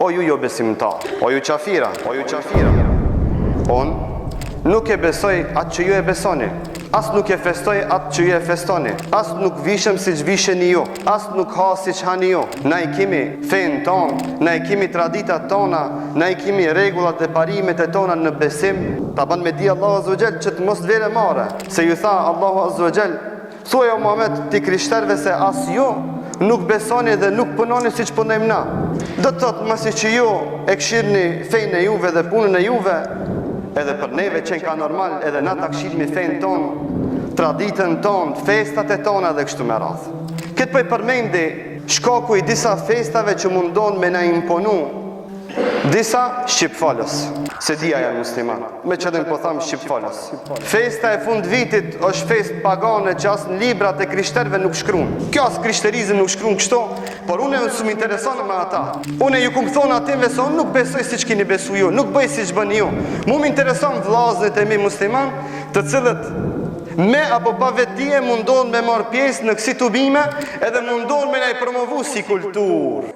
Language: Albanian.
O ju jo besimtar, o ju qafira, unë nuk e besoj atë që ju e besoni, as nuk e festoj atë që ju e festoni, as nuk vishem si që visheni ju, as nuk ha si që hani ju. Na i kemi fejnë tonë, na i kemi traditat tona, na i kemi regullat dhe parimet e tona në besim. Ta ban me di Allahu Azza wa Jall që të mos vere mare, se ju tha Allahu Azza wa Jall, thuaj o Muhammed ti krishterve se as ju nuk besoni dhe nuk punoni si që punojmë na. Do të thotë masi që ju e këshirni fejnë e juve dhe punën e juve, edhe për neve qenë ka normal, edhe na ta këshirmi fejnë tonë, traditën tonë, festat e tona dhe kështu me radhë. Këtë për përmendi shkaku i disa festave që mundon me na imponu disa shqipfalës, se dia janë musliman, me që dhe më po thamë shqipfalës. Festa e fund vitit është fest pagane që asë në librat e krishterve nuk shkruan. Kjo asë krishterizm nuk shkruan kështu, por unë e së më interesonë me ata. Unë ju kumë thonë atimve se unë nuk besoj si që kini besu ju, nuk bëj si që bëni ju. Mu më interesonë vlazët e mi musliman, të cilët me apo pa vetije mundon me marë pjesë në kësi tubime edhe mundon me na i promovu si kulturë.